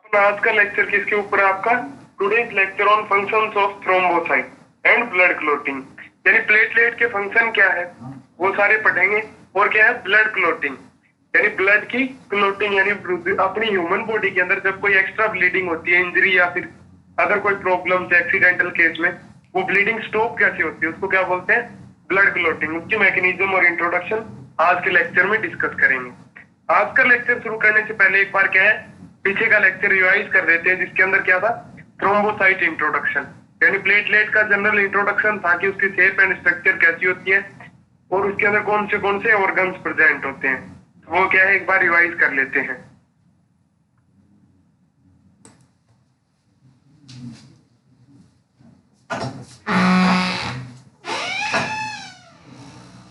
आज का लेक्चर किसके ऊपर है आपका? Today's lecture on functions of thrombocyte and blood clotting. यानी प्लेटलेट के फंक्शन क्या है वो सारे पढ़ेंगे। और क्या है ब्लड क्लोटिंग, यानी ब्लड की क्लोटिंग, यानी अपनी ह्यूमन बॉडी के अंदर जब कोई एक्स्ट्रा ब्लीडिंग होती है, इंजरी या फिर अगर कोई प्रॉब्लम एक्सीडेंटल केस में, वो ब्लीडिंग स्टॉप कैसे होती है उसको क्या बोलते हैं? Blood clotting. उसकी मैकेनिज्म और इंट्रोडक्शन आज के लेक्चर में डिस्कस करेंगे। आज का लेक्चर शुरू करने से पहले एक बार क्या है पीछे का लेक्चर रिवाइज कर देते हैं, जिसके अंदर क्या था? थ्रोम्बोसाइट इंट्रोडक्शन, यानी प्लेटलेट का जनरल इंट्रोडक्शन था कि उसकी शेप एंड स्ट्रक्चर कैसी होती है और उसके अंदर कौन से ऑर्गन्स प्रेजेंट होते हैं। वो क्या है एक बार रिवाइज कर लेते हैं।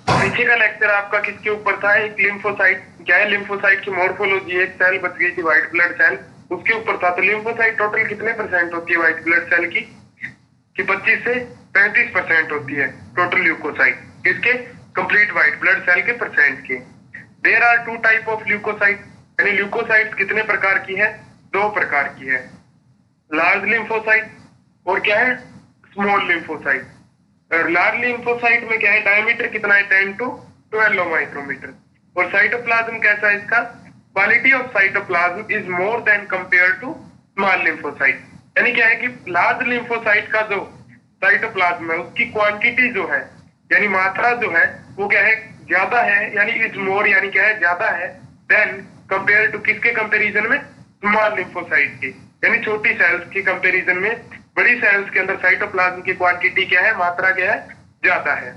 पीछे का लेक्चर आपका किसके ऊपर था? एक लिम्फोसाइट, क्या है लिम्फोसाइट की मॉर्फोलॉजी, एक सेल बच गई थी व्हाइट ब्लड सेल, उसके ऊपर था। तो लिम्फोसाइट टोटल कितने परसेंट होती है व्हाइट ब्लड सेल की? 25 से 35% होती है टोटल ल्यूकोसाइट, किसके? कंप्लीट व्हाइट ब्लड सेल के परसेंट के। There are two type of leucocyte, यानी ल्यूकोसाइट कितने प्रकार की है? 2 प्रकार की है, लार्ज लिम्फोसाइट और क्या है स्मॉल लिम्फोसाइट। लार्ज लिम्फोसाइट में क्या है डायमीटर कितना है? 10 to 12 माइक्रोमीटर। और साइटोप्लाज्म कैसा है इसका? Quality of cytoplasm is more than compare to small lymphocyte. यानी क्या है कि लार्ज लिम्फोसाइट का जो साइटोप्लाज्म है उसकी क्वांटिटी जो है, यानी मात्रा जो है वो क्या है ज्यादा है, यानी इज मोर, यानी क्या है ज्यादा है देन कंपेयर टू किसके कंपेरिजन में? स्मॉल लिम्फोसाइट के, यानी छोटी सेल्स की कंपेरिजन में बड़ी सेल्स के अंदर साइटोप्लाज्म की क्वांटिटी क्या है, मात्रा क्या है, ज्यादा है।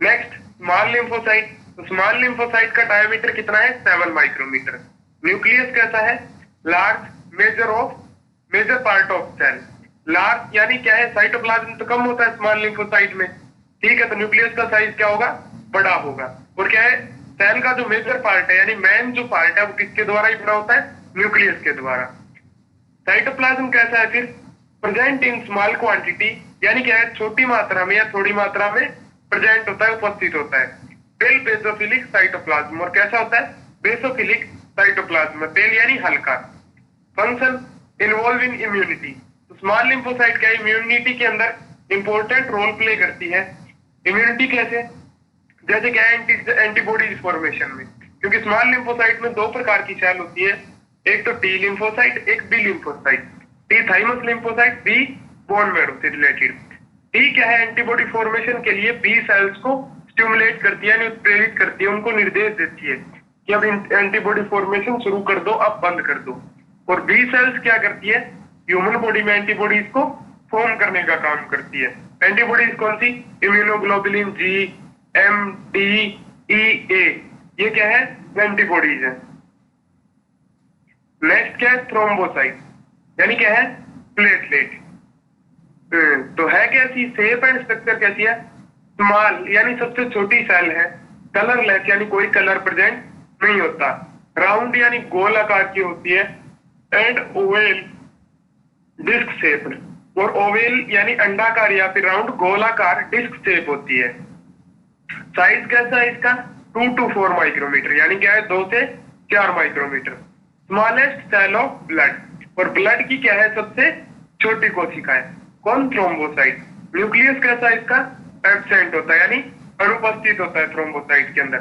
Next small lymphocyte. तो स्मॉल लिम्फोसाइट का डायमीटर कितना है? 7 माइक्रोमीटर। न्यूक्लियस कैसा है? Large, major part of cell. Large यानी क्या है साइटोप्लाज्म तो कम होता है स्मॉल लिम्फोसाइट में, ठीक है, तो न्यूक्लियस का साइज क्या होगा? बड़ा होगा। और क्या है सेल का जो मेजर पार्ट है, यानी मेन जो पार्ट है वो किसके द्वारा ही बना होता है? न्यूक्लियस के द्वारा। साइटोप्लाज्म कैसा है फिर? प्रेजेंट इन स्मॉल क्वांटिटी, यानी क्या है छोटी मात्रा में या थोड़ी मात्रा में प्रेजेंट होता है, उपस्थित होता है। Pale basophilic cytoplasm. और कैसा होता है? Basophilic cytoplasm. पेल यानी हल्का। Function involve in immunity. तो स्मॉल लिम्फोसाइट क्या इम्यूनिटी के अंदर इंपॉर्टेंट रोल प्ले करती है। इम्यूनिटी कैसे? जैसे क्या है एंटीबॉडी फॉर्मेशन में, क्योंकि स्मॉल लिम्फोसाइट में 2 प्रकार की सेल होती है, एक तो टी लिम्फोसाइट, एक B lymphocyte. T thymus lymphocyte, B bone marrow से रिलेटेड। टी क्या है एंटीबॉडी फॉर्मेशन के लिए बी सेल्स को स्टिमुलेट करती है, प्रेरित करती है, उनको निर्देश देती है कि अब एंटीबॉडी फॉर्मेशन शुरू कर दो, अब बंद कर दो। और बी सेल्स क्या करती है? ह्यूमन बॉडी में एंटीबॉडीज को फॉर्म करने का काम करती है। एंटीबॉडीज कौन सी? इम्यूनोग्लोबुलिन जी, एम, डी, ई, ए, ये क्या है एंटीबॉडीज है। नेक्स्ट क्या है? थ्रोम्बोसाइट, यानी क्या है? प्लेटलेट। तो है कैसी? शेप एंड स्ट्रक्चर कैसी है? स्मॉल यानी सबसे छोटी सेल है, कलरलेस यानी कोई कलर प्रेजेंट नहीं होता, राउंड यानी गोल आकार की होती है, एंड ओवेल डिस्क शेप। और ओवेल यानी अंडाकार या फिर राउंड गोलाकार डिस्क शेप होती है। साइज कैसा है इसका? 2 to 4 माइक्रोमीटर, यानी क्या है 2 से 4 micrometer. Smallest cell of blood. और ब्लड की क्या है सबसे छोटी कोशिका है? कौन? थ्रोम्बोसाइट। न्यूक्लियस कैसा है इसका? एब्सेंट होता है, यानी अनुपस्थित होता है थ्रोम्बोसाइट के अंदर।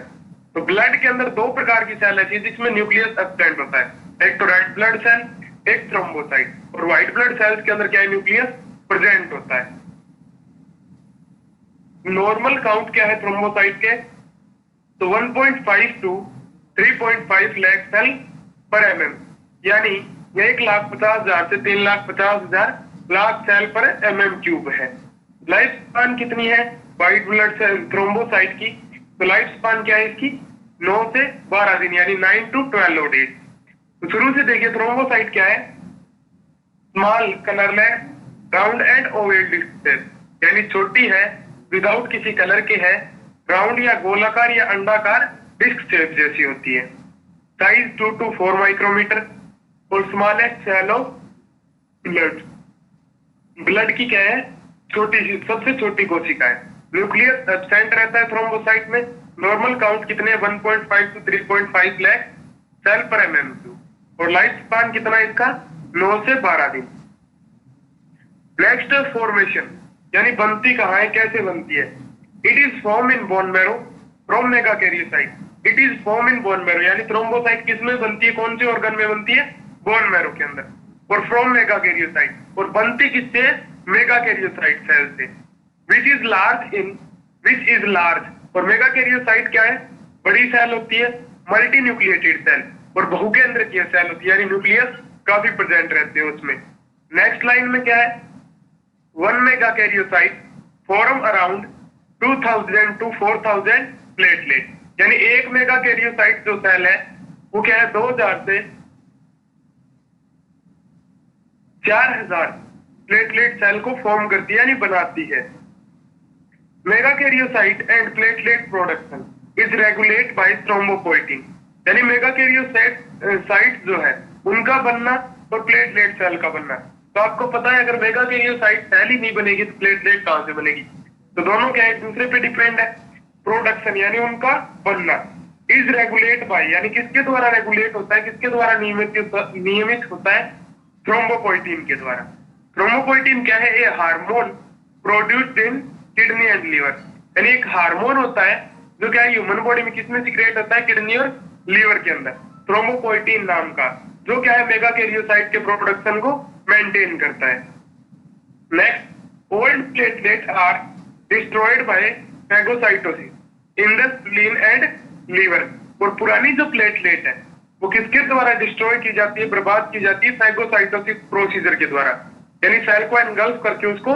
तो ब्लड के अंदर 2 प्रकार की सेल है जिसमें न्यूक्लियस एब्सेंट होता है, एक तो रेड ब्लड सेल, एक थ्रोम्बोसाइट। और व्हाइट ब्लड सेल्स के अंदर क्या है? न्यूक्लियस प्रेजेंट होता है। नॉर्मल काउंट क्या है थ्रोम्बोसाइट के? तो 1.5 to 3.5 लाख सेल पर एमएम, यानी 1,50,000 से 3,50,000 लाख सेल पर एमएम क्यूब है। लाइफ स्पान कितनी है व्हाइट ब्लड सेल थ्रोम्बोसाइट की? तो लाइफ स्पान क्या है इसकी? 9 से 12 दिन, यानी 9 to 12 डेज। तो शुरू से देखिए थ्रोम्बोसाइट क्या है? Small, colourless, round and oval disc, यानी छोटी है, विदाउट किसी कलर के है, राउंड या गोलाकार या अंडाकार डिस्क शेप जैसी होती है। Size 2 to 4 micrometre. और smallest cell of blood. Blood की क्या है? छोटी, सबसे छोटी कोशिका है। न्यूक्लियस एब्सेंट रहता है थ्रोम्बोसाइट में। नॉर्मल काउंट कितने? 1.5 to 3.5 लाख सेल पर एमएम क्यूब। और लाइफ स्पान कितना है इसका, 9 से 12 दिन। नेक्स्ट फॉर्मेशन, यानी बनती कहाँ है, कैसे बनती है। It is form in bone marrow from megakaryocyte. It is form in bone marrow, यानी थ्रोम्बोसाइट किस में बनती है, कौन से ऑर्गन में बनती है, बोन मैरो के अंदर, और फ्रॉम मेगाकैरियोसाइट, और बनती किससे, मेगाकैरियोसाइट सेल से। विच इज लार्ज, और मेगाकैरियोसाइट क्या है, बड़ी सेल होती है, मल्टी न्यूक्लिएटेड सेल, और बहुकेंद्रकीय सेल होती है, यानी न्यूक्लियस काफी प्रेजेंट रहते हैं उसमें। नेक्स्ट लाइन में क्या है, 1 megakaryocyte form around 2000 to 4000 platelet, यानी 1 मेगाकैरियोसाइट जो सेल है वो क्या है, 2000 से 4000 प्लेटलेट सेल को फॉर्म करती है, यानी बनाती है। Megakaryocyte and platelet production is regulate by thrombopoietin, यानी मेगाकैरियोसाइट जो है उनका बनना और प्लेटलेट सेल का बनना। तो आपको पता है अगर मेगाकैरियोसाइट सेल ही नहीं बनेगी तो प्लेटलेट कहां से बनेगी, तो दोनों क्या एक दूसरे पे डिपेंड है। प्रोडक्शन यानी उनका बनना, इज रेगुलेट बाय, यानी किसके द्वारा रेगुलेट होता है, किसके द्वारा नियमित होता है, थ्रोम्बोपोइटिन के द्वारा। थ्रोम्बोपोइटिन क्या है, a hormone produced in kidney and liver, यानी एक हार्मोन होता है जो क्या है ह्यूमन बॉडी में किसमें सीक्रेट होता है, किडनी और लीवर के अंदर, थ्रोम्बोपोइटिन नाम का, जो क्या है मेगाकैरियोसाइट के प्रोडक्शन को मेंटेन करता है। Next, old platelet are destroyed by phagocytosis in the spleen and liver, और पुरानी जो प्लेटलेट है वो किसके द्वारा डिस्ट्रॉय की जाती है, बर्बाद की जाती है, फैगोसाइटोसिस प्रोसीजर के द्वारा, यानी सेल को एनगल्फ करके उसको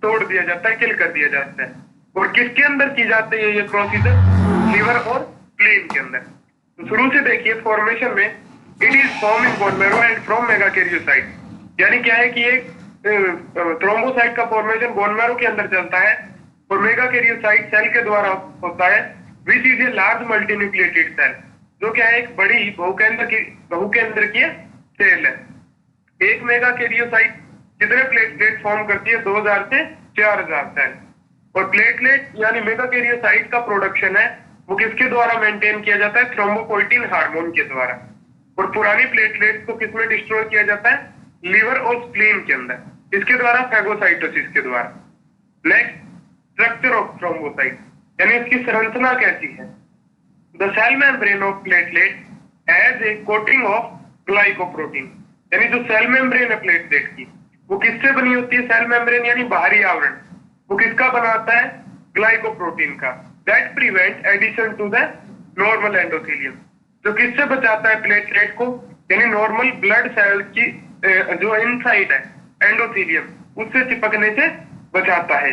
तोड़ दिया जाता है, किल कर दिया जाता है। और किसके अंदर की जाती है ये प्रोसीजर, लीवर और स्प्लीन के अंदर। तो शुरू से देखिए फॉर्मेशन में, it is form in bone marrow and from megakaryocyte, यानी क्या है कि एक थ्रोम्बोसाइट का फॉर्मेशन बोन मैरो के अंदर चलता है और मेगाकैरियोसाइट सेल के द्वारा होता है, which is a large multinucleated cell, जो क्या है एक बड़ी बहुकेंद्रकीय सेल है। एक मेगाकैरियोसाइट कितने प्लेटलेट फॉर्म करती है, 2000 से 4000 सेल। और प्लेटलेट यानी मेगाकैरियोसाइट का प्रोडक्शन है वो किसके द्वारा मेंटेन किया जाता है, थ्रोम्बोपोइटिन हार्मोन के द्वारा। और पुरानी प्लेटलेट को किसमें डिस्ट्रॉय किया जाता है, लीवर और स्प्लीन के अंदर, इसके द्वारा फैगोसाइटोसिस के द्वारा। नेक्स्ट, स्ट्रक्चर ऑफ थ्रोम्बोसाइट, यानी इसकी संरचना कैसी है। The cell membrane of platelet has a coating of glycoprotein, यानी जो सेल मेम्ब्रेन है प्लेटलेट की वो किससे बनी होती है, सेल मेम्ब्रेन यानी बाहरी आवरण, वो किसका बनाता है, ग्लाइकोप्रोटीन का, that prevent adhesion to the normal endothelium, जो किससे बचाता है प्लेटलेट को, यानी नॉर्मल ब्लड सेल की जो इनसाइड है एंडोथेलियम उससे चिपकने से बचाता है।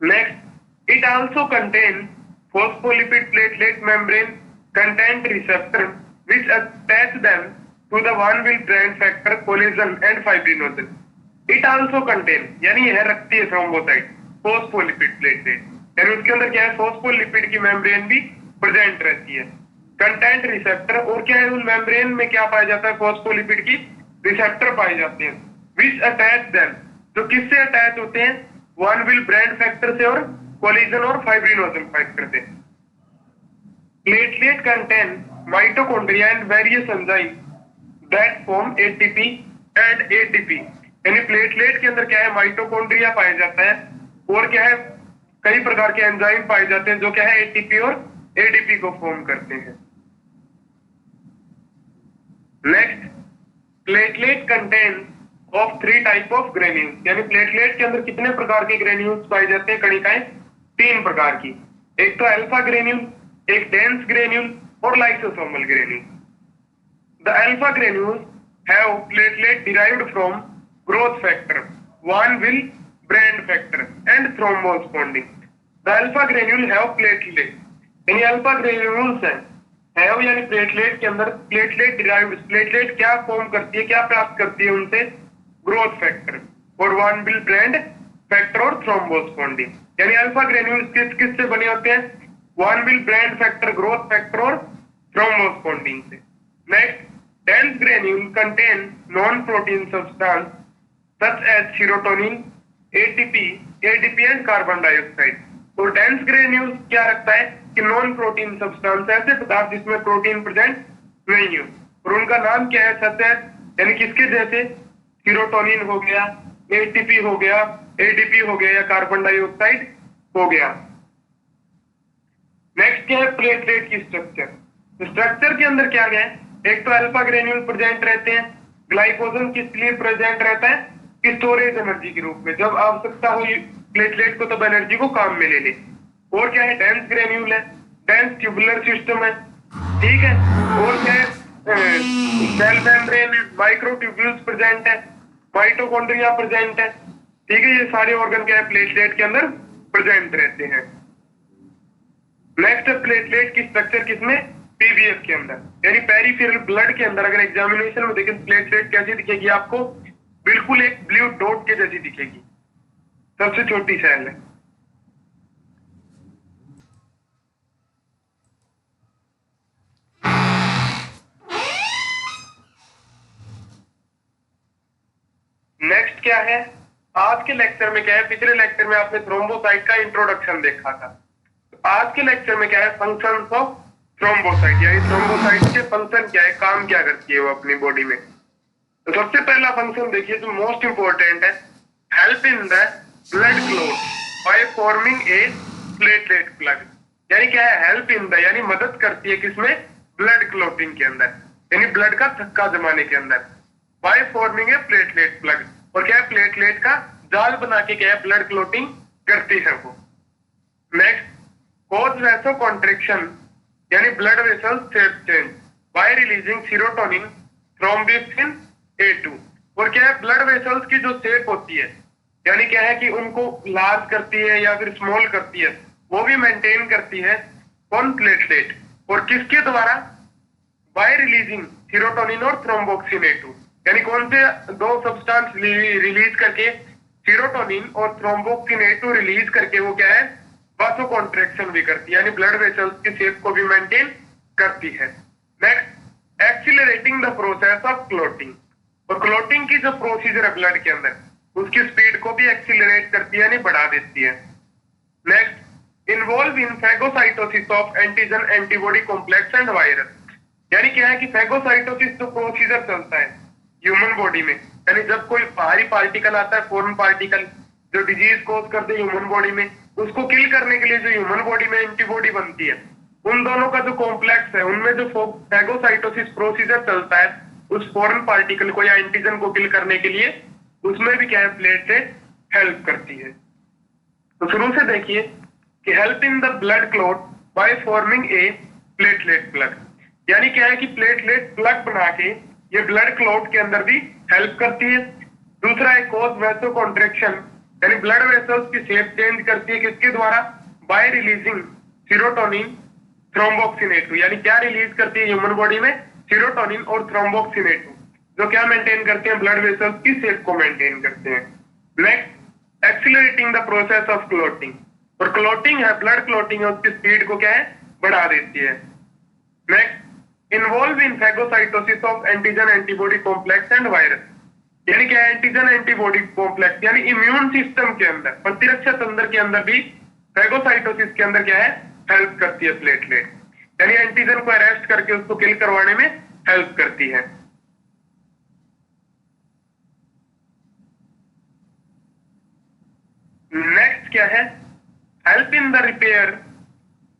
Next, it also contain phospholipid platelet membrane content receptor which attach them to the one-wheel brand factor collagen and fibrinogen. It also contain, यानी यह रखती है थ्रोम्बोसाइट phospholipid platelet, यानी उसके अंदर क्या है, फोस्फोलिपिड की मेम्ब्रेन भी प्रेजेंट रहती है। कंटेंट रिसेप्टर, और क्या है उन मेम्ब्रेन में क्या पाया जाता है, फोस्फोलिपिड की रिसेप्टर पाए जाते हैं, विच अटैच देम, जो किससे अटैच होते हैं, वन व्हील ब्रांड फैक्टर से और कोलिजन और फाइब्रिनोजन फैक्टर से। Platelet contain mitochondria and various enzyme that form ATP and ATP, यानी प्लेटलेट के अंदर क्या है, माइटोकॉन्ड्रिया पाया जाता है और क्या है कई प्रकार के एंजाइम पाए जाते हैं जो क्या है एटीपी और एडीपी को फॉर्म करते हैं। Next, platelet contain of 3 type of granules, यानी प्लेटलेट के अंदर कितने प्रकार के ग्रेन्यूल्स पाए जाते हैं, कणिकाएं 3 प्रकार की, एक तो अल्फा ग्रेन्यूल, एक डेंस ग्रेन्यूल और lysosomal granule. The alpha granule have platelet derived from growth factor, von Willebrand factor and thrombospondin. The alpha granule have platelet, यानी अल्फा ग्रेन्यूल्स हैं, हैव यानी प्लेटलेट के अंदर प्लेटलेट डिराइव्ड, प्लेटलेट क्या form करती है, क्या प्राप्त करती है उनसे, ग्रोथ फैक्टर और वन व्हील ब्रांड फैक्टर और थ्रोम्बोस्पोंडिन, यानी अल्फा ग्रेन्यूल्स किससे बने होते हैं, one Willebrand factor, growth factor और थ्रोम्बोस्पोंडिन से। Next, dense granule contain non protein substance such as serotonin, ATP, ADP and carbon dioxide. तो डेंस ग्रेन्यूल क्या रखता है कि नॉन प्रोटीन सब्सटेंस, ऐसे पदार्थ जिसमें प्रोटीन प्रेजेंट नहीं हो, और उनका नाम क्या है? सतह, यानी किसके जैसे? सीरोटोनिन हो गया, एटीपी हो गया, एडीपी हो गया या कार्बन डाइऑक्साइड हो गया। नेक्स्ट क्या है? प्लेटलेट की स्ट्रक्चर। स्ट्रक्चर के अंदर क्या है? एक तो अल्फा ग्रेन्यूल प्रेजेंट रहते हैं। ग्लाइकोजन किस लिए प्रेजेंट रहता है? स्टोरेज एनर्जी के रूप में, जब आवश्यकता हो प्लेटलेट को तब एनर्जी को काम में ले ले। और क्या है? डेंस ग्रेन्यूल है, डेंस ट्यूबुलर सिस्टम है, ठीक है। और क्या है? सेल मेम्ब्रेन, माइक्रोट्यूब्यूल्स प्रेजेंट है, माइटोकॉन्ड्रिया प्रेजेंट है, ठीक है। ये सारे ऑर्गन क्या है? प्लेटलेट के अंदर प्रेजेंट रहते हैं। नेक्स्ट है प्लेटलेट की स्ट्रक्चर किसमें? पीबीएस के अंदर, यानी पेरिफेरल ब्लड के अंदर। अगर एग्जामिनेशन में देखें प्लेटलेट कैसी दिखेगी आपको? बिल्कुल एक ब्लू डॉट के जैसी दिखेगी, सबसे छोटी सेल है। नेक्स्ट क्या है? आज के लेक्चर में क्या है? पिछले लेक्चर में आपने थ्रोम्बोसाइट का इंट्रोडक्शन देखा था। आज के लेक्चर में क्या है? फंक्शंस ऑफ थ्रोम्बोसाइट, यानी थ्रोम्बोसाइट के फंक्शन क्या है, काम क्या करती है वो अपनी बॉडी में। तो सबसे पहला फंक्शन देखिए जो मोस्ट इंपॉर्टेंट है, help in the blood clot by forming a platelet plug. यानी क्या है? हेल्प इन द, यानी मदद करती है किसमें? ब्लड क्लॉटिंग के अंदर, यानी ब्लड का थक्का जमाने के अंदर, by forming a platelet plug. और क्या है? प्लेटलेट का जाल बना के क्या है? ब्लड क्लॉटिंग करती है वो। नेक्स्ट, कॉज वैसो कॉन्ट्रेक्शन, यानी blood vessels shape change bye releasing serotonin, thromboxane A2। और क्या है? ब्लड वेसल्स की जो शेप होती है, यानी क्या है कि उनको लार्ज करती है या फिर स्मॉल करती है, वो भी मेंटेन करती है कौन? प्लेटलेट। और किसके द्वारा? बाय रिलीजिंग सीरोटोनिन और थ्रोम्बोक्सिन A2, यानी कौन से दो सब्सटेंस रिलीज करके? सीरोटोनिन और थ्रोम्बोक्सिन A2 रिलीज करके वो क्या है? वासो कॉन्ट्रेक्शन भी करती है, यानी ब्लड वेसल्स की शेप को भी मेंटेन करती है। Next, accelerating the process of clotting. और क्लॉटिंग की जो प्रोसीजर है ब्लड के अंदर, उसकी स्पीड को भी एक्सीलरेट करती है, यानी बढ़ा देती है। Next, involve in phagocytosis of antigen antibody complex and virus. यानी क्या है कि फैगोसाइटोसिस जो प्रोसीजर चलता है ह्यूमन बॉडी में, यानी जब कोई बाहरी पार्टिकल आता है, फॉरेन पार्टिकल जो डिजीज कॉज कर दे ह्यूमन बॉडी में, उसको किल करने के लिए जो ह्यूमन बॉडी में एंटीबॉडी बनती है, उन दोनों का जो कॉम्प्लेक्स है, उनमें जो फैगोसाइटोसिस प्रोसीजर चलता है उस फॉरेन पार्टिकल को या एंटीजन को किल करने के लिए, उसमें भी क्या है? प्लेटलेट हेल्प करती है। तो शुरू से देखिए कि help in the blood clot by forming a platelet plug, यानी क्या है कि प्लेटलेट प्लग बना के ये ब्लड क्लॉट के अंदर भी हेल्प करती है। दूसरा है कॉज वैसो कॉन्ट्रेक्शन, यानी ब्लड वेसल्स की शेप चेंज करती है, किसके द्वारा? Bye releasing serotonin, thromboxane A2, यानी क्या रिलीज करती है ह्यूमन बॉडी में? सीरोटोनिन और थ्रोम्बोक्सिन A2, जो क्या मेंटेन करते हैं? ब्लड वेसल्स की शेप को मेंटेन करते हैं। Next, accelerating the process of clotting. और क्लॉटिंग है, ब्लड क्लॉटिंग है, उसकी स्पीड को क्या है? बढ़ा देती है। Next, involve in phagocytosis of antigen antibody complex and virus, यानी क्या है? एंटीजन एंटीबॉडी कॉम्प्लेक्स, यानी इम्यून सिस्टम के अंदर, प्रतिरक्षा तंत्र के अंदर भी फैगोसाइटोसिस के अंदर क्या है? हेल्प करती है प्लेटलेट, यानी एंटीजन को अरेस्ट करके उसको किल करवाने में हेल्प करती है। नेक्स्ट क्या है? Help in the repair,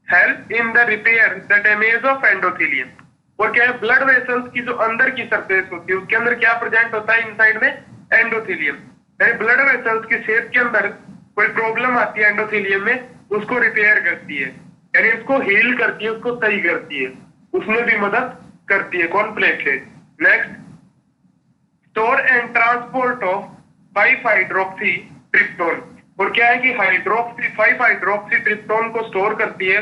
help in the repair the damage of endothelium. और क्या है? ब्लड वेसल्स की जो अंदर की सरफेस होती है, उसके अंदर क्या प्रेजेंट होता है? इनसाइड में एंडोथेलियम, यानी ब्लड वेसल्स की शेप के अंदर कोई प्रॉब्लम आती है एंडोथेलियम में, उसको रिपेयर करती है, यानी उसको हील करती है, उसको सही करती है, उसमें भी मदद करती है कौन? Platelet. Next, store and transport of 5 hydroxy tryptone. और क्या है कि 5 हाइड्रोक्सी ट्रिप्टोन को स्टोर करती है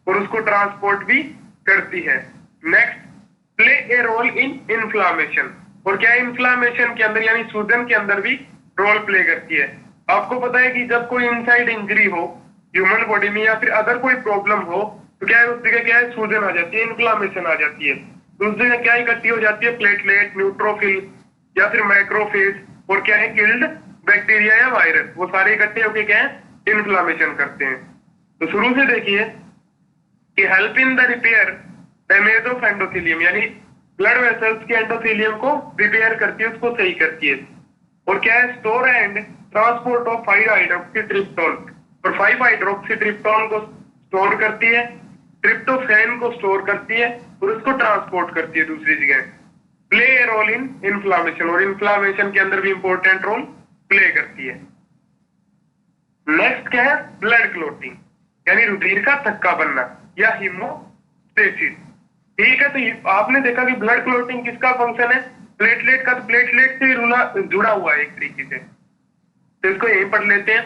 और उसको ट्रांसपोर्ट भी करती है। Next, play a role in inflammation. और क्या है? इन्फ्लामेशन के अंदर, यानी सूजन के अंदर भी रोल प्ले करती है। आपको पता है कि जब कोई इनसाइड इंजरी हो ह्यूमन बॉडी में या फिर अदर कोई प्रॉब्लम हो, तो क्या है? उस जगह क्या है? सूजन आ जाती है, इन्फ्लामेशन आ जाती है। तो उस जगह क्या इकट्ठी हो जाती है? प्लेटलेट, न्यूट्रोफिल या फिर मैक्रोफेज, और क्या है? किल्ड बैक्टीरिया या वायरस, वो सारे इकट्ठे होकर क्या है? इन्फ्लामेशन करते हैं। तो शुरू से देखिए कि help in the repair damage of endothelium, यानी ब्लड वेसल्स के एंडोथेलियम को रिपेयर करती है, उसको सही करती है। और क्या है, स्टोर एंड ट्रांसपोर्ट ऑफ 5 हाइड्रोक्सीट्रिप्टोन, और 5 हाइड्रोक्सीट्रिप्टोन को स्टोर करती है, ट्रिप्टोफैन को स्टोर करती है और उसको ट्रांसपोर्ट करती है दूसरी जगह। Play a role in inflammation, और इन्फ्लामेशन के अंदर भी इंपॉर्टेंट रोल प्ले करती है। नेक्स्ट क्या है, ब्लड क्लोटिंग यानी रुधिर का थक्का बनना या हीमोस्टेसिस। ठीक है, तो आपने देखा कि ब्लड क्लोटिंग किसका फंक्शन है, प्लेटलेट का। तो प्लेटलेट से जुड़ा हुआ है एक तरीके से, तो इसको यहीं पढ़ लेते हैं।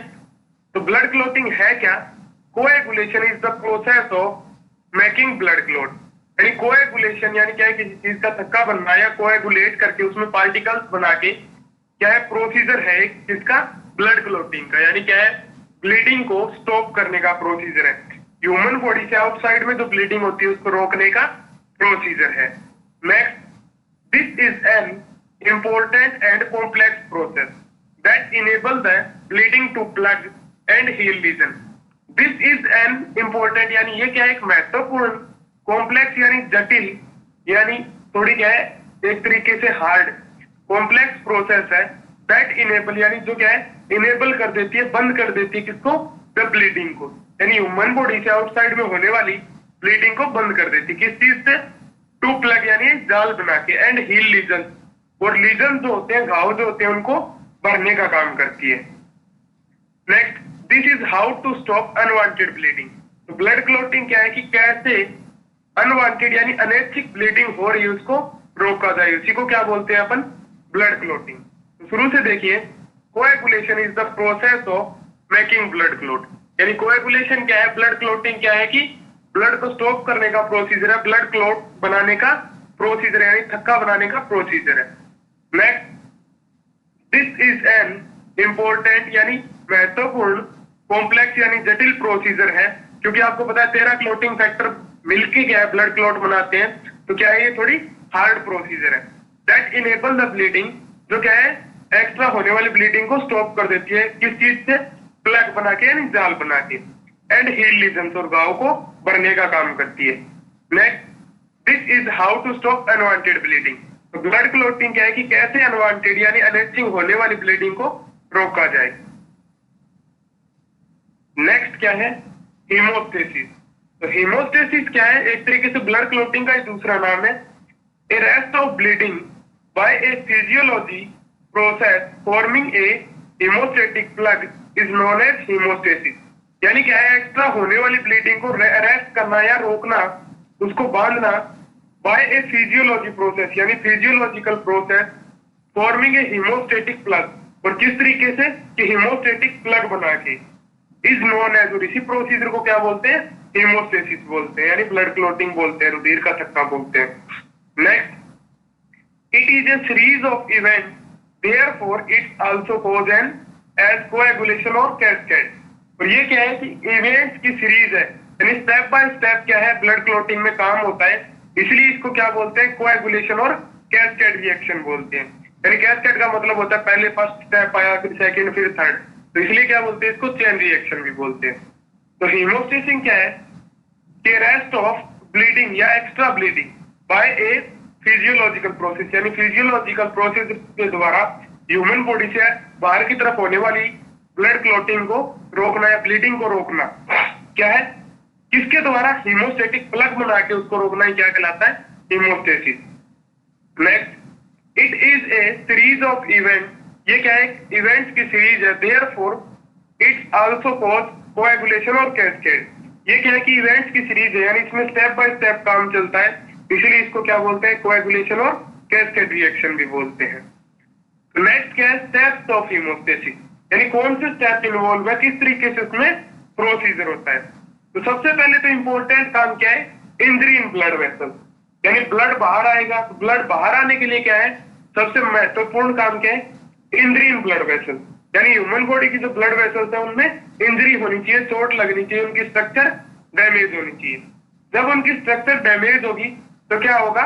तो ब्लड क्लोटिंग है क्या, coagulation is the process of making blood clot, यानी कोएगुलेशन यानी क्या है, किसी चीज का थक्का बनना या कोएगुलेट करके उसमें पार्टिकल्स बना के क्या है, प्रोसीजर है एक जिसका, ब्लड क्लोटिंग का, यानी क्या है, ब्लीडिंग को स्टॉप करने का प्रोसीजर है। ह्यूमन बॉडी से आउटसाइड में जो ब्लीडिंग होती है उसको रोकने का प्रोसीजर है। Next, this is an important and complex process that enable the bleeding to plug and heal lesion. This is an important यानी ये क्या है, एक महत्वपूर्ण, कॉम्प्लेक्स यानी जटिल, यानी थोड़ी क्या है, एक तरीके से हार्ड, कॉम्प्लेक्स प्रोसेस है। दैट इनेबल यानी जो क्या है, इनेबल कर देती है, बंद कर देती है किसको, द ब्लीडिंग को, यानी ह्यूमन बॉडी से आउटसाइड में होने वाली ब्लीडिंग को बंद कर देती है। किस चीज से, टू प्लग यानी जाल बना के, एंड हील लीजन, और लीजन जो होते हैं, घाव जो होते हैं, उनको भरने का काम करती है। Next, this is how to stop unwanted bleeding. तो ब्लड क्लोटिंग क्या है कि कैसे अनवांटेड यानी अनैच्छिक ब्लीडिंग हो रही है उसको रोका जाए, उसी को क्या बोलते हैं अपन, ब्लड क्लोटिंग। तो शुरू से देखिए, coagulation is the process of making blood clot, यानी कोएगुलेशन क्या है, ब्लड क्लोटिंग क्या है कि ब्लड को स्टॉप करने का प्रोसीजर है, ब्लड क्लोट बनाने का प्रोसीजर है, यानी थक्का बनाने का प्रोसीजर है। Next, this is an important यानी महत्वपूर्ण, कॉम्प्लेक्स यानी जटिल प्रोसीजर है, क्योंकि आपको पता है 13 क्लोटिंग फैक्टर मिलके क्या है, ब्लड क्लोट बनाते हैं। तो क्या है, ये थोड़ी हार्ड प्रोसीजर है। दैट इनेबल द ब्लीडिंग, जो क्या है, एक्स्ट्रा होने वाली ब्लीडिंग को स्टॉप कर देती है, किस चीज से, प्लग बना के यानी जाल बना के, एंड हील लीजन्स और घाव को भरने का काम करती है। Next, this is how to stop unwanted bleeding. तो ब्लड क्लोटिंग क्या है कि कैसे अनवांटेड यानी अनैच्छिक होने वाली ब्लीडिंग को रोका जाए। नेक्स्ट क्या है, हीमोस्टेसिस। तो हीमोस्टेसिस क्या है, एक तरीके से ब्लड क्लोटिंग का ही दूसरा नाम है। Arrest of bleeding by a physiology process forming a हीमोस्टेटिक plug is known as haemostasis, यानी क्या है, एक्स्ट्रा होने वाली ब्लीडिंग को अरेस्ट करना या रोकना, उसको बांधना, बाय ए फिजियोलॉजी प्रोसेस यानी physiological process forming a हीमोस्टेटिक plug, और किस तरीके से कि हीमोस्टेटिक प्लग बना के, इज नोन एज, और इसी प्रोसीजर को क्या बोलते हैं, हीमोस्टेसिस बोलते हैं, यानी ब्लड क्लोटिंग बोलते हैं, रुधिर का थक्का बोलते हैं। Next, it is a series of event, therefore it's also cause an as coagulation और कैस्केड। और ये क्या है कि इवेंट्स की सीरीज है, यानी स्टेप बाय स्टेप क्या है, ब्लड क्लोटिंग में काम होता है, इसलिए इसको क्या बोलते हैं, कोएगुलेशन और कैस्केड रिएक्शन बोलते हैं। यानी कैस्केड का मतलब होता है पहले फर्स्ट स्टेप आया, फिर सेकंड, फिर थर्ड, तो इसलिए क्या बोलते हैं इसको, चेन रिएक्शन भी बोलते हैं। तो हीमोस्टेसिस क्या है कि रेस्ट ऑफ ब्लीडिंग या extra bleeding by A physiological process, यानी फिजियोलॉजिकल प्रोसेस के द्वारा ह्यूमन बॉडी से बाहर की तरफ होने वाली ब्लड क्लोटिंग को रोकना या ब्लीडिंग को रोकना, क्या है, किसके द्वारा, हीमोस्टेटिक प्लग बना के उसको रोकना ही क्या कहलाता है, haemostasis. Next, it is a series of event, ये क्या है, इवेंट्स की सीरीज है, therefore it's also cause coagulation और कैस्केड। ये क्या है कि इवेंट्स की सीरीज है, यानी इसमें स्टेप बाय स्टेप काम चलता है, इसलिए इसको क्या बोलते हैं, कोएगुलेशन और कैस्केड रिएक्शन भी बोलते हैं। नेक्स्ट क्या है, स्टेप्स ऑफ हीमोस्टेसिस, यानी कौन से स्टेप इन्वॉल्व है, किस तरीके से उसमें प्रोसीजर होता है। तो सबसे पहले तो इंपॉर्टेंट काम क्या है, इंजरी इन ब्लड वेसल, यानी ब्लड बाहर आएगा, तो ब्लड बाहर आने के लिए क्या है, सबसे महत्वपूर्ण काम क्या है, इंजरी इन ब्लड वेसल, यानी ह्यूमन बॉडी की जो ब्लड वेसल्स है उनमें इंजरी होनी चाहिए, चोट लगनी चाहिए, उनकी स्ट्रक्चर डैमेज होनी चाहिए। जब उनकी स्ट्रक्चर डैमेज होगी तो क्या होगा,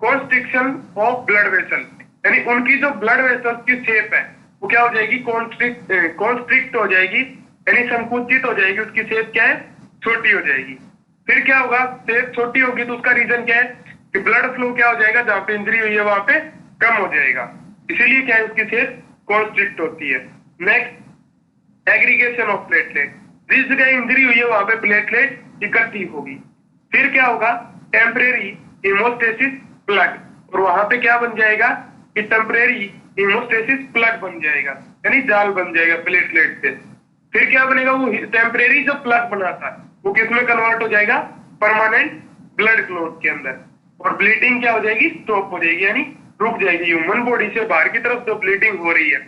कॉन्स्ट्रिक्शन ऑफ ब्लड वेसल, यानी उनकी जो ब्लड वेसल्स की शेप है वो क्या हो जाएगी, कॉन्स्ट्रिक्ट हो जाएगी, यानी संकुचित हो जाएगी, उसकी शेप क्या है, छोटी हो जाएगी। फिर क्या होगा, शेप छोटी होगी तो उसका रीजन क्या है, कि ब्लड फ्लो क्या हो जाएगा, जहां पे इंजरी हुई है वहां पे कम हो जाएगा, इसीलिए क्या है उसकी सेहत कॉन्स्ट्रिक्ट होती है। नेक्स्ट, एग्रीगेशन ऑफ प्लेटलेट, जिस जगह इंजरी हुई है वहां पे प्लेटलेट इकट्ठी होगी। फिर क्या होगा, टेम्परेरी हीमोस्टेसिस प्लग, और वहां पे क्या बन जाएगा कि टेम्परेरी हीमोस्टेसिस प्लग बन जाएगा, यानी जाल बन जाएगा प्लेटलेट से। फिर क्या बनेगा, वो टेम्परेरी जो प्लग बना था वो किस में कन्वर्ट हो जाएगा, परमानेंट ब्लड क्लॉट के अंदर, और ब्लीडिंग क्या हो जाएगी, स्टॉप हो जाएगी, यानी रुक जाएगी। ह्यूमन बॉडी से बाहर की तरफ जो ब्लीडिंग हो रही है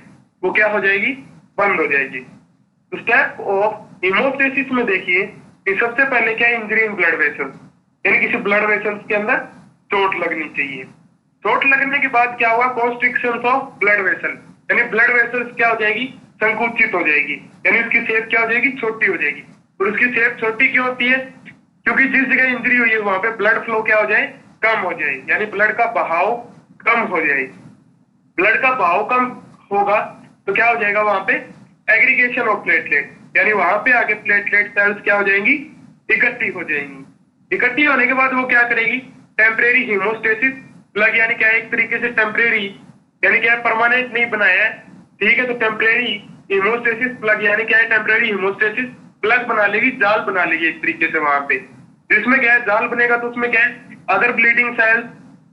वो क्या हो जाएगी, बंद हो जाएगी। तो स्टेप ऑफ हीमोस्टेसिस में देखिए कि सबसे पहले क्या, इंजरी इन ब्लड वेसल्स, यानी किसी ब्लड वेसल्स के अंदर चोट लगनी चाहिए। चोट लगने के बाद क्या हुआ, कॉन्स्ट्रिक्शन ऑफ ब्लड वेसल, यानी ब्लड वेसल्स क्या हो जाएगी, संकुचित हो जाएगी, यानी उसकी शेप क्या हो जाएगी, छोटी हो जाएगी। और उसकी शेप छोटी क्यों होती है, क्योंकि जिस जगह इंजरी हुई है वहां पे ब्लड फ्लो क्या हो जाए, कम हो जाए, यानी ब्लड का बहाव कम हो जाए। ब्लड का बहाव कम होगा तो क्या हो जाएगा, वहां पे एग्रीगेशन ऑफ प्लेटलेट, यानी वहां पे आगे प्लेटलेट सेल्स क्या हो जाएंगी, इकट्ठी हो जाएंगी। इकट्ठी होने के बाद वो क्या करेगी, टेम्परेरी हीमोस्टेसिस प्लग, यानी क्या है, एक तरीके से टेम्परेरी, यानी क्या है, परमानेंट नहीं बनाया है, ठीक है, तो टेम्परेरी हीमोस्टेसिस प्लग, यानी क्या है, टेम्परेरी हीमोस्टेसिस प्लग बना लेगी, जाल बना लेगी एक तरीके से वहां पे। जिसमें क्या है, जाल बनेगा तो उसमें क्या है, अदर ब्लीडिंग सेल्स,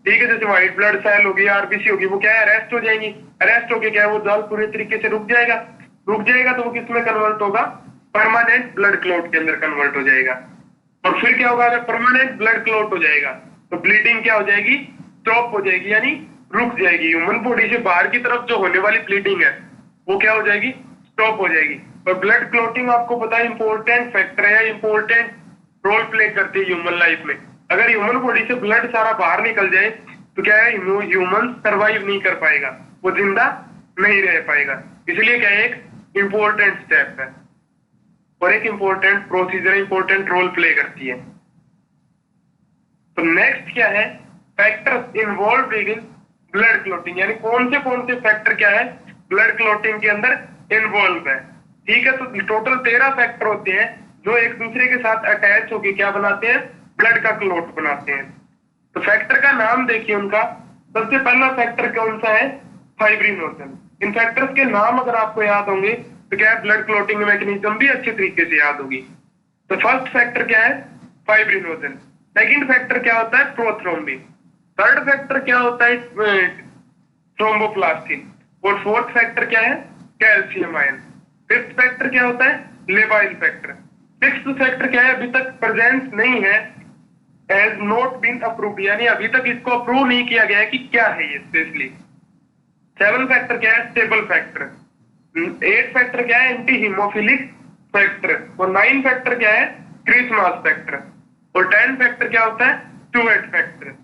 ठीक है, जैसे व्हाइट ब्लड सेल होगी, आरबीसी होगी, वो क्या है, अरेस्ट हो जाएंगी। अरेस्ट होके क्या है, वो जाल पूरे तरीके से रुक जाएगा। रुक जाएगा तो वो किसमें कन्वर्ट होगा, परमानेंट ब्लड क्लॉट के अंदर कन्वर्ट हो जाएगा। और फिर क्या होगा, अगर परमानेंट ब्लड क्लॉट हो जाएगा तो ब्लीडिंग क्या हो जाएगी, स्टॉप हो जाएगी, यानी रुक जाएगी। ह्यूमन बॉडी से बाहर की तरफ जो होने वाली ब्लीडिंग है वो क्या हो जाएगी, स्टॉप हो जाएगी। और ब्लड क्लॉटिंग आपको पता है इंपॉर्टेंट फैक्टर है, इंपॉर्टेंट रोल प्ले करती है ह्यूमन लाइफ में। अगर ह्यूमन बॉडी से ब्लड सारा बाहर निकल जाए तो क्या है, ह्यूमन सरवाइव नहीं कर पाएगा, वो जिंदा नहीं रह पाएगा। इसलिए क्या है, एक इंपॉर्टेंट स्टेप है और एक important procedure, important role play करती है। तो नेक्स्ट क्या है, factors involve in blood clotting, यानी कौन से फैक्टर क्या है ब्लड क्लॉटिंग के अंदर इन्वॉल्व है। ठीक है, तो टोटल 13 फैक्टर होते हैं जो एक दूसरे के साथ अटैच होकर क्या बनाते हैं, ब्लड का क्लॉट बनाते हैं। तो फैक्टर का नाम देखिए उनका, सबसे पहला फैक्टर कौन सा है, फाइब्रिनोजन। इन फैक्टर्स के नाम अगर आपको याद होंगे तो क्या है, ब्लड क्लॉटिंग मैकेनिज्म भी अच्छे तरीके से याद होगी। तो फर्स्ट फैक्टर क्या है, फाइब्रिनोजन। सेकंड फैक्टर क्या होता है, प्रोथ्रोम्बिन। थर्ड फैक्टर क्या होता है, थ्रोम्बोप्लास्टिन। और फोर्थ फैक्टर क्या है, कैल्शियम आयन। फिफ्थ फैक्टर क्या होता है, लेबाइल फैक्टर। सिक्स्थ फैक्टर क्या है, अभी तक प्रेजेंस नहीं है, हैज नॉट बीन अप्रूव्ड, यानी अभी तक इसको अप्रूव नहीं किया गया है कि क्या है ये स्पेशली। सेवन फैक्टर क्या है, स्टेबल फैक्टर। 8 फैक्टर क्या है, एंटी हीमोफिलिक फैक्टर। और 9 फैक्टर क्या है, क्रिसमस फैक्टर। और 10 फैक्टर क्या होता है, टूएट फैक्टर।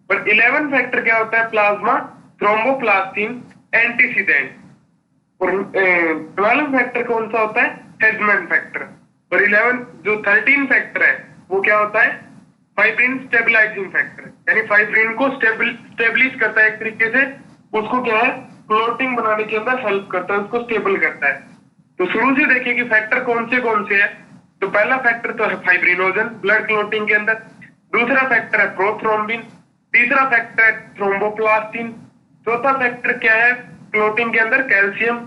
और 11 फैक्टर क्या होता है, प्लाज्मा थ्रोम्बोप्लास्टिन एंटीसीडेंट। और 12 फैक्टर कौन सा होता है, हेजमैन फैक्टर। और 11 जो 13 फैक्टर है वो क्या होता है, फाइब्रिन स्टेबलाइजिंग फैक्टर, यानी फाइब्रिन को स्टेबलिश करता है एक तरीके से, उसको क्या है, क्लॉटिंग बनाने के अंदर हेल्प करता है, उसको स्टेबल करता है। तो शुरू से देखिए कि फैक्टर कौन से है। तो पहला फैक्टर तो है फाइब्रिनोजन ब्लड क्लॉटिंग के अंदर, दूसरा फैक्टर है प्रोथ्रोम्बिन, तीसरा फैक्टर है थ्रोम्बोप्लास्टिन, चौथा फैक्टर क्या है क्लॉटिंग के अंदर, कैल्शियम,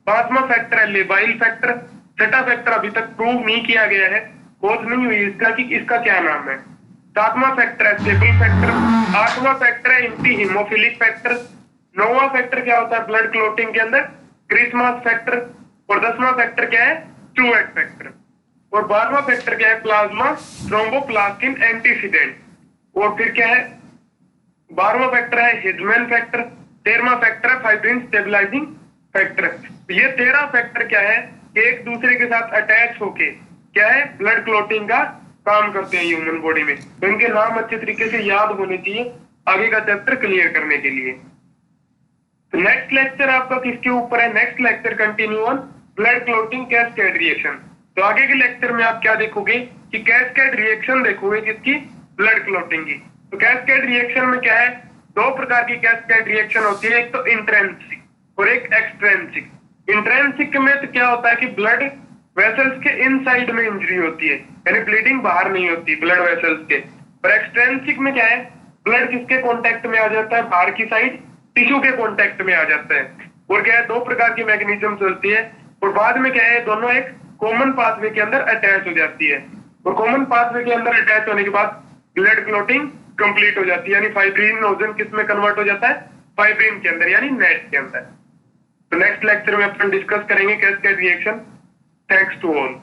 पांचवा फैक्टर है लेबाइल फैक्टर, छठा फैक्टर अभी तक प्रूव नहीं किया गया है, खोज नहीं हुई इसका कि इसका क्या नाम है, सातवां फैक्टर है स्टेबल फैक्टर, आठवां फैक्टर है एंटी हीमोफिलिक फैक्टर, नौवां फैक्टर क्या होता है ब्लड क्लॉटिंग के अंदर, क्रिसमस फैक्टर, और 10वां फैक्टर क्या है, टूएट फैक्टर, और 12वां फैक्टर क्या है, प्लाज्मा थ्रोम्बोप्लास्टिन एंटीसीडेंट। और फिर क्या है, 12वां फैक्टर है हिजमैन फैक्टर, 13वां फैक्टर है फाइब्रिन स्टेबलाइजिंग फैक्टर। ये 13 फैक्टर क्या है, एक दूसरे के साथ अटैच होके क्या है, ब्लड क्लॉटिंग का काम करते हैं ह्यूमन बॉडी में। तो इनके नाम अच्छे तरीके से याद होने चाहिए आगे का चैप्टर क्लियर करने के लिए। तो नेक्स्ट लेक्चर आपका किसके ऊपर है, next lecture continue on blood clotting cascade reaction. तो आगे के लेक्चर में आप क्या देखोगे कि कैस्केड रिएक्शन देखोगे किसकी, ब्लड क्लॉटिंग की। तो कैस्केड रिएक्शन में क्या है, 2 प्रकार की कैस्केड रिएक्शन होती है, एक तो इंट्रेंसिक और एक एक्सट्रेंसिक। इंट्रेंसिक में तो क्या होता है कि ब्लड वेसल्स के इनसाइड में इंजरी होती है, यानी ब्लीडिंग बाहर नहीं होती ब्लड वेसल्स के। और एक्सट्रेंसिक में क्या है, ब्लड किसके कांटेक्ट में आ जाता है, बाहर की साइड टिश्यू के कांटेक्ट में आ जाता है। और क्या है, दो प्रकार की मैकेनिज्म चलती है और बाद में क्या है, दोनों एक कॉमन पाथवे के अंदर अटैच हो जाती है। और कॉमन पाथवे के अंदर अटैच होने के बाद ब्लड क्लॉटिंग कंप्लीट हो जाती है, यानी फाइब्रिनोजन किस में कन्वर्ट हो जाता है, फाइब्रिन के अंदर यानी नेट के अंदर। तो नेक्स्ट लेक्चर में अपन डिस्कस करेंगे cascade reaction. Thanks to all.